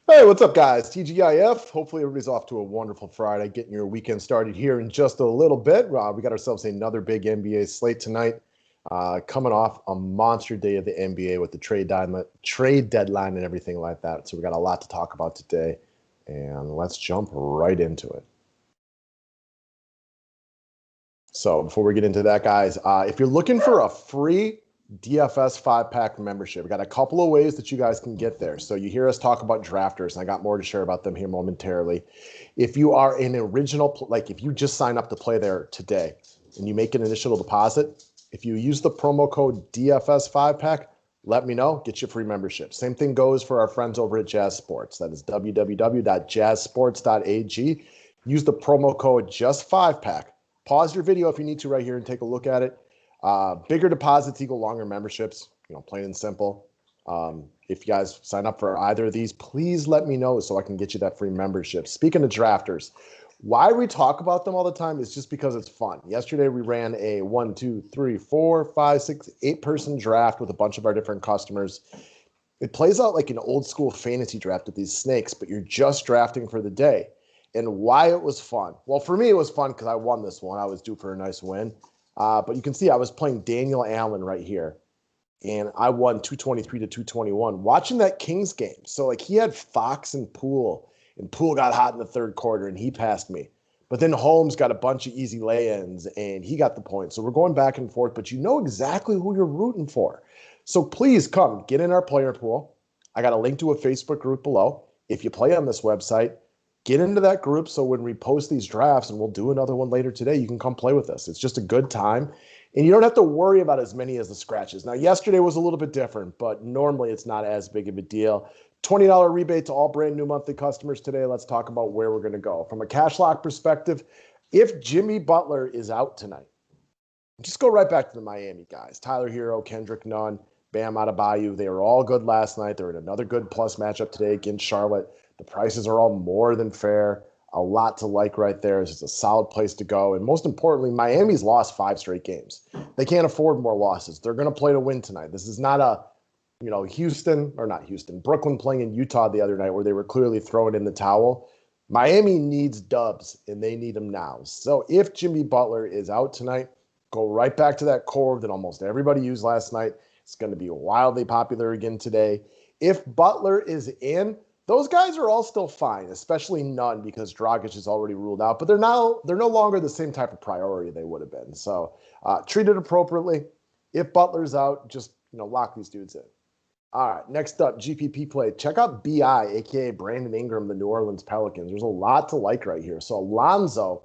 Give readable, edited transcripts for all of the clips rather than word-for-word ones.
Hey, what's up, guys? TGIF. Hopefully, everybody's off to a wonderful Friday, getting your weekend started here in just a little bit. We got ourselves another big NBA slate tonight, coming off a monster day of the NBA with the trade deadline and everything like that. So, we got a lot to talk about today, and let's jump right into it. So before we get into that, guys, if you're looking for a free DFS 5-pack membership, we got a couple of ways that you guys can get there. So you hear us talk about drafters, and I got more to share about them here momentarily. If you are an original, like if you just sign up to play there today and you make an initial deposit, if you use the promo code DFS 5-pack, let me know, get you a free membership. Same thing goes for our friends over at Jazz Sports. That is www.jazzsports.ag. Use the promo code just 5-pack. Pause your video if you need to right here and take a look at it. Bigger deposits equal longer memberships, plain and simple. If you guys sign up for either of these, please let me know so I can get you that free membership. Speaking of drafters, why we talk about them all the time is just because it's fun. Yesterday, we ran a 1, 2, 3, 4, 5, 6, 8-person draft with a bunch of our different customers. It plays out like an old school fantasy draft with these snakes, but you're just drafting for the day. And why it was fun. Well, for me, it was fun because I won this one. I was due for a nice win. But you can see I was playing Daniel Allen right here. And I won 223 to 221 watching that Kings game. So, like, he had Fox and Poole. And Poole got hot in the third quarter, and he passed me. But then Holmes got a bunch of easy lay-ins, and he got the point. So we're going back and forth, but you know exactly who you're rooting for. So please come get in our player pool. I got a link to a Facebook group below. If you play on this website, get into that group so when we post these drafts, and we'll do another one later today, you can come play with us. It's just a good time. And you don't have to worry about as many as the scratches. Now, yesterday was a little bit different, but normally it's not as big of a deal. $20 rebate to all brand new monthly customers today. Let's talk about where we're going to go. From a cash lock perspective, if Jimmy Butler is out tonight, just go right back to the Miami guys. Tyler Hero, Kendrick Nunn, Bam Adebayo. They were all good last night. They're in another good plus matchup today against Charlotte. The prices are all more than fair. A lot to like right there. It's a solid place to go. And most importantly, Miami's lost 5 straight games. They can't afford more losses. They're going to play to win tonight. This is not a, Brooklyn playing in Utah the other night where they were clearly throwing in the towel. Miami needs dubs, and they need them now. So if Jimmy Butler is out tonight, go right back to that core that almost everybody used last night. It's going to be wildly popular again today. If Butler is in, those guys are all still fine, especially Nunn because Dragic is already ruled out. But they're no longer the same type of priority they would have been. So treat it appropriately. If Butler's out, just lock these dudes in. All right, next up, GPP play. Check out BI, a.k.a. Brandon Ingram, the New Orleans Pelicans. There's a lot to like right here. So Alonzo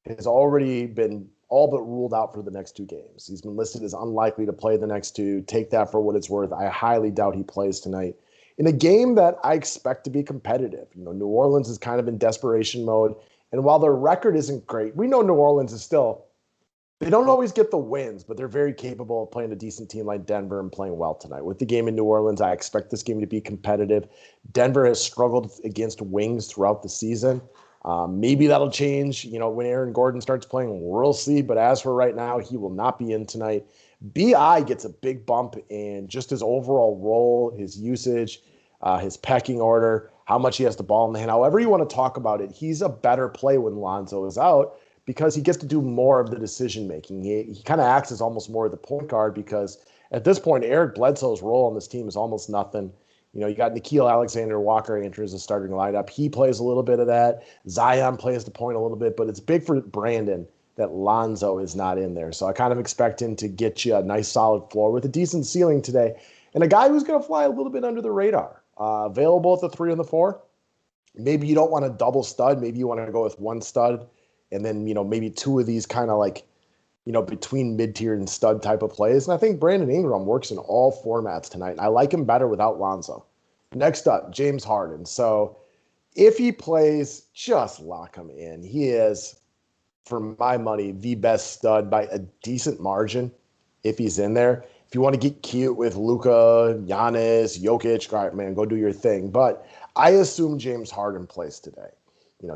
has already been all but ruled out for the next 2 games. He's been listed as unlikely to play the next 2. Take that for what it's worth. I highly doubt he plays tonight in a game that I expect to be competitive. New Orleans is kind of in desperation mode. And while their record isn't great, we know New Orleans is still, they don't always get the wins, but they're very capable of playing a decent team like Denver and playing well tonight. With the game in New Orleans, I expect this game to be competitive. Denver has struggled against wings throughout the season. Maybe that'll change, when Aaron Gordon starts playing. We'll see. But as for right now, he will not be in tonight. BI gets a big bump in just his overall role, his usage, his pecking order, how much he has the ball in the hand. However you want to talk about it, he's a better play when Lonzo is out because he gets to do more of the decision making. He kind of acts as almost more of the point guard because at this point, Eric Bledsoe's role on this team is almost nothing. You got Nickeil Alexander-Walker enters the starting lineup. He plays a little bit of that. Zion plays the point a little bit, but it's big for Brandon that Lonzo is not in there. So I kind of expect him to get you a nice solid floor with a decent ceiling today. And a guy who's going to fly a little bit under the radar. Available at the 3 and the 4. Maybe you don't want a double stud. Maybe you want to go with 1 stud and then, maybe 2 of these kind of like, between mid-tier and stud type of plays. And I think Brandon Ingram works in all formats tonight. I like him better without Lonzo. Next up, James Harden. So if he plays, just lock him in. He is, for my money, the best stud by a decent margin if he's in there. If you want to get cute with Luka, Giannis, Jokic, all right, man, go do your thing. But I assume James Harden plays today.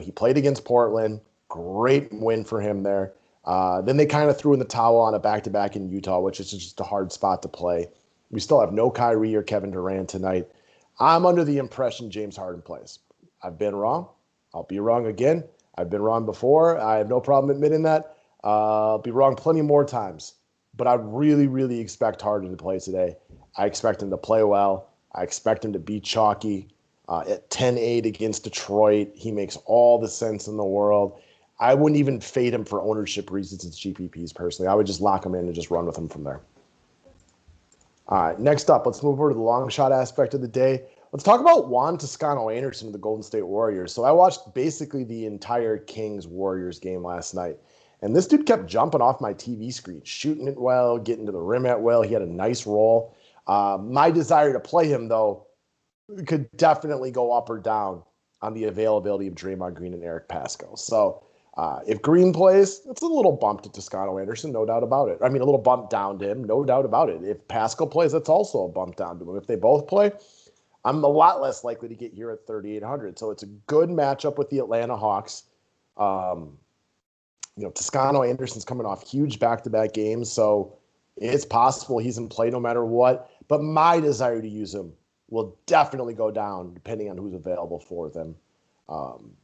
He played against Portland. Great win for him there. Then they kind of threw in the towel on a back-to-back in Utah, which is just a hard spot to play. We still have no Kyrie or Kevin Durant tonight. I'm under the impression James Harden plays. I've been wrong. I'll be wrong again. I've been wrong before. I have no problem admitting that. I'll be wrong plenty more times. But I really, really expect Harden to play today. I expect him to play well. I expect him to be chalky. At 10-8 against Detroit, he makes all the sense in the world. I wouldn't even fade him for ownership reasons as GPPs personally. I would just lock him in and just run with him from there. All right, next up, let's move over to the long shot aspect of the day. Let's talk about Juan Toscano Anderson of the Golden State Warriors. So I watched basically the entire Kings-Warriors game last night. And this dude kept jumping off my TV screen, shooting it well, getting to the rim at will. He had a nice roll. My desire to play him, though, could definitely go up or down on the availability of Draymond Green and Eric Paschall. So if Green plays, it's a little bump to Toscano Anderson, no doubt about it. I mean, a little bump down to him, no doubt about it. If Paschall plays, that's also a bump down to him. If they both play, I'm a lot less likely to get here at 3,800. So it's a good matchup with the Atlanta Hawks. Toscano Anderson's coming off huge back-to-back games, so it's possible he's in play no matter what. But my desire to use him will definitely go down depending on who's available for them.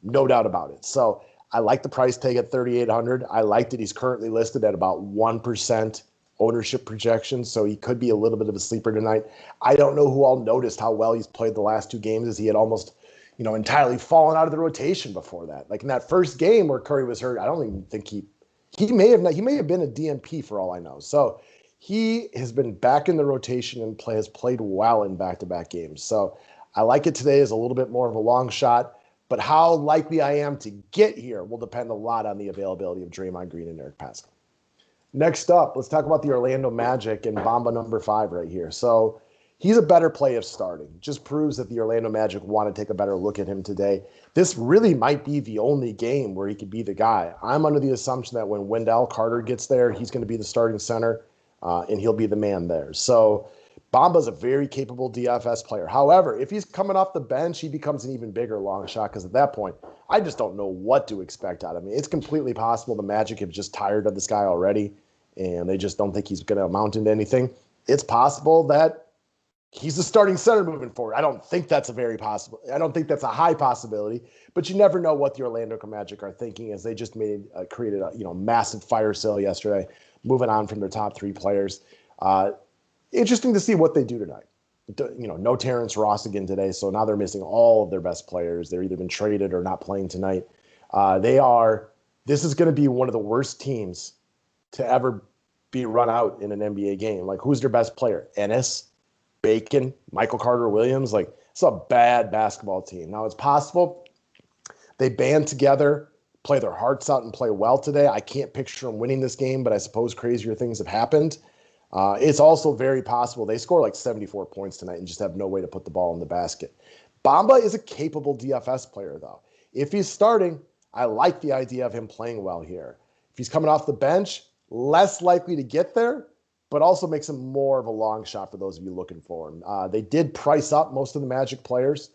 No doubt about it. So I like the price tag at 3,800. I like that he's currently listed at about 1% ownership projection, so he could be a little bit of a sleeper tonight. I don't know who all noticed how well he's played the last two games, as he had almost entirely fallen out of the rotation before that. Like in that first game where Curry was hurt, I don't even think he may have been a DNP for all I know. So he has been back in the rotation and has played well in back-to-back games. So I like it today as a little bit more of a long shot, but how likely I am to get here will depend a lot on the availability of Draymond Green and Eric Paschall. Next up, let's talk about the Orlando Magic and Bamba number 5 right here. So he's a better play if starting. Just proves that the Orlando Magic want to take a better look at him today. This really might be the only game where he could be the guy. I'm under the assumption that when Wendell Carter gets there, he's going to be the starting center, and he'll be the man there. So Bamba's a very capable DFS player. However, if he's coming off the bench, he becomes an even bigger long shot because at that point, I just don't know what to expect out of him. It's completely possible the Magic have just tired of this guy already, and they just don't think he's going to amount into anything. It's possible that he's the starting center moving forward. I don't think that's a high possibility, but you never know what the Orlando Magic are thinking as they just created a massive fire sale yesterday, moving on from their top 3 players. Interesting to see what they do tonight. No Terrence Ross again today, so now they're missing all of their best players. They're either been traded or not playing tonight. This is going to be one of the worst teams to ever be run out in an NBA game. Like, who's their best player? Ennis? Bacon, Michael Carter-Williams, it's a bad basketball team. Now, it's possible they band together, play their hearts out, and play well today. I can't picture them winning this game, but I suppose crazier things have happened. It's also very possible they score 74 points tonight and just have no way to put the ball in the basket. Bamba is a capable DFS player, though. If he's starting, I like the idea of him playing well here. If he's coming off the bench, less likely to get there, but also makes him more of a long shot for those of you looking for him. They did price up most of the Magic players.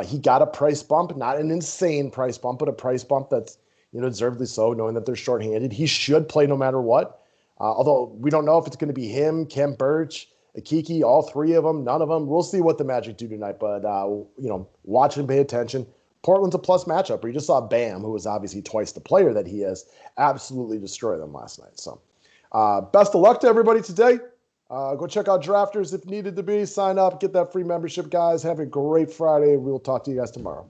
He got a price bump, not an insane price bump, but a price bump that's deservedly so, knowing that they're shorthanded. He should play no matter what. Although we don't know if it's going to be him, Kem Birch, Akiki, all 3 of them, none of them. We'll see what the Magic do tonight, but watch and pay attention. Portland's a plus matchup. We just saw Bam, who was obviously twice the player that he is, absolutely destroy them last night. So best of luck to everybody today. Go check out Drafters if needed to be. Sign up, get that free membership, guys. Have a great Friday. We'll talk to you guys tomorrow.